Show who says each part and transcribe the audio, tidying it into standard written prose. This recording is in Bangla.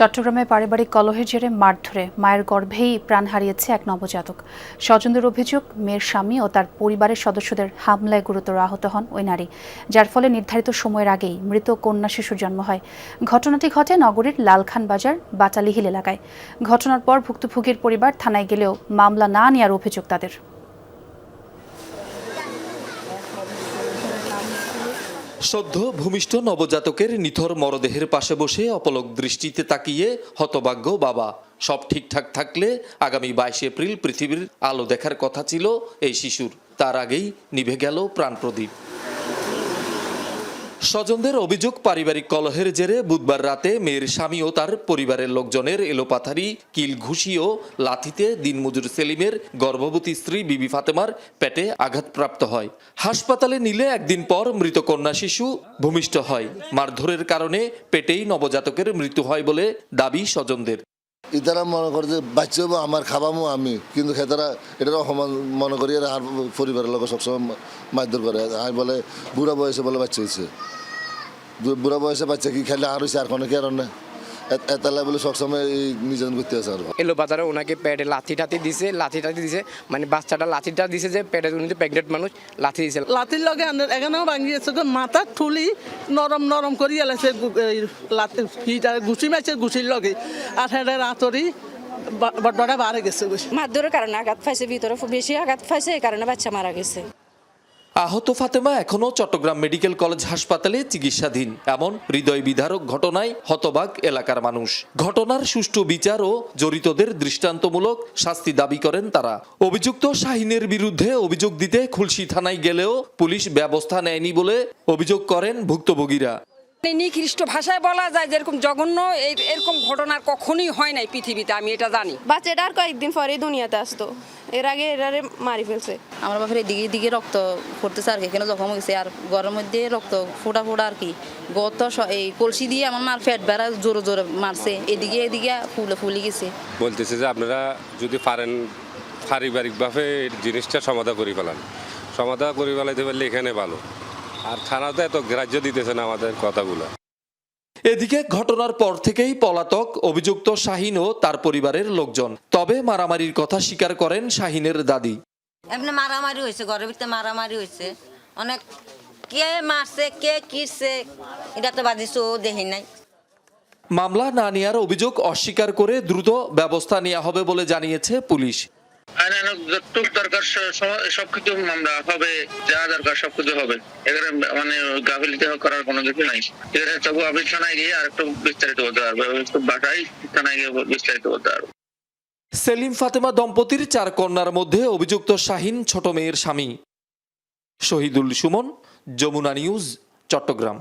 Speaker 1: চট্টগ্রামে পারিবারিক কলহের জেরে মারধরে মায়ের গর্ভেই প্রাণ হারিয়েছে এক নবজাতক। স্বজনদের অভিযোগ, মেয়ের স্বামী ও তার পরিবারের সদস্যদের হামলায় গুরুতর আহত হন ওই নারী, যার ফলে নির্ধারিত সময়ের আগেই মৃত কন্যা শিশুর জন্ম হয়। ঘটনাটি ঘটে নগরীর লালখান বাজার বাটালিহিল এলাকায়। ঘটনার পর ভুক্তভোগীর পরিবার থানায় গেলেও মামলা না নেওয়ার অভিযোগ তাদের।
Speaker 2: সদ্য ভূমিষ্ঠ নবজাতকের নিথর মরদেহের পাশে বসে অপলক দৃষ্টিতে তাকিয়ে হতভাগ্য বাবা। সব ঠিকঠাক থাকলে আগামী 22 এপ্রিল পৃথিবীর আলো দেখার কথা ছিল এই শিশুর। তার আগেই নিভে গেল প্রাণপ্রদীপ। স্বজনদের অভিযোগ, পারিবারিক কলহের জেরে বুধবার রাতে মেয়ের স্বামী ও তার পরিবারের লোকজনের এলোপাথারি কিল ঘুষি ও লাথিতে দিনমজুর সেলিমের গর্ভবতী স্ত্রী বিবি ফাতেমার পেটে আঘাতপ্রাপ্ত হয়। হাসপাতালে নিলে একদিন পর মৃত কন্যা শিশু ভূমিষ্ঠ হয়। মারধরের কারণে পেটেই নবজাতকের মৃত্যু হয় বলে দাবি স্বজনদের।
Speaker 3: ইতারা মনে করে যে বাচ্চা হবো আমার, খাবামো আমি, কিন্তু খেতারা এটার অপমান মনে করি আর পরিবারের লোক সবসময় মারধর করে। আমি বলে বুড়া বয়সে বলে বাচ্চা হয়েছে, বুড়া বয়সে বাচ্চা কি খেলে আর হয়েছে আর কোনো কি আর না এতালা বলে সবসময় নির্যাতন করতে আছে। আর
Speaker 4: এলো বাজারে ওনাকে পেটে লাথি দিছে মানে বাচ্চাটা লাথিটা দিছে যে পেটে উনি তো প্রেগনেন্ট মানুষ, লাথি দিছে।
Speaker 5: লাথির লগে এখানেও ভাঙিয়েছে, মাথা ঠুলি নরম করি এলাইছে, ঘুষি মারছে ঘুষির লগে আর হেডের আতরি বড়টা বাড়ে গেছে।
Speaker 6: মারধরের কারণে আঘাত পাইছে, ভিতরে বেশি আঘাত পাইছে, এই কারণে বাচ্চা মারা গেছে।
Speaker 2: আহত ফাতেমা এখনও চট্টগ্রাম মেডিকেল কলেজ হাসপাতালে চিকিৎসাধীন। এমন হৃদয় বিদারক ঘটনায় হতবাক এলাকার মানুষ। ঘটনার সুষ্ঠু বিচার ও জড়িতদের দৃষ্টান্তমূলক শাস্তি দাবি করেন তারা। অভিযুক্ত শাহিনের বিরুদ্ধে অভিযোগ দিতে খুলশী থানায় গেলেও পুলিশ ব্যবস্থা নেয়নি বলে অভিযোগ করেন ভুক্তভোগীরা।
Speaker 7: নিকৃষ্ট ভাষায় বলা যায় যেরকম জঘন্য এরকম ঘটনা কখনোই হয় নাই পৃথিবীতে, আমি এটা জানি।
Speaker 6: বাচ্চাটা আর কয়েকদিন পরে দুনিয়াতে আসতো, এর আগে এরারে মারি ফেলছে।
Speaker 8: আমার বাপের এদিকে রক্ত পড়তেছে আর কি, এখানে জখম হয়েছে আর ঘরের মধ্যে রক্ত ফোটা আর কি। গত এই কলসি দিয়ে আমার মার পেট বেড়া জোরে মারছে, এদিকে ফুলে গেছে।
Speaker 9: বলতেছে যে আপনারা যদি পারেন পারিবারিকভাবে জিনিসটা সমাধান করে ফেলাইতে পারলে এখানে ভালো। আর থানাতে এত গ্রাহ্য দিতেছে না আমাদের কথাগুলো।
Speaker 2: এদিকে ঘটনার পর থেকেই পলাতক অভিযুক্ত শাহিন ও তার পরিবারের লোকজন। তবে মারামারির কথা স্বীকার করেন শাহিনের দাদি।
Speaker 10: এমনি মারামারি হয়েছে, ঘরের ভিতরে মারামারি হয়েছে অনেক। কে মারছে কে কিসে এটা তো বাদিস দেখি নাই।
Speaker 2: মামলা না নেওয়ার অভিযোগ অস্বীকার করে দ্রুত ব্যবস্থা নেওয়া হবে বলে জানিয়েছে পুলিশ।
Speaker 11: যতটুকু দরকার সবকিছু মামলা হবে, যা দরকার সবকিছু হবে। এখানে মানে গাফিলতি করার কোনো কিছু নাই। এখানে তবু আমি থানায় গিয়ে আর একটু বিস্তারিত বলতে পারবো, বাসায় থানায় গিয়ে বিস্তারিত বলতে পারবো।
Speaker 2: সেলিম ফাতেমা দম্পতির 4 কন্যার মধ্যে অভিযুক্ত শাহিন ছোট মেয়ের স্বামী। শহীদুল সুমন, যমুনা নিউজ, চট্টগ্রাম।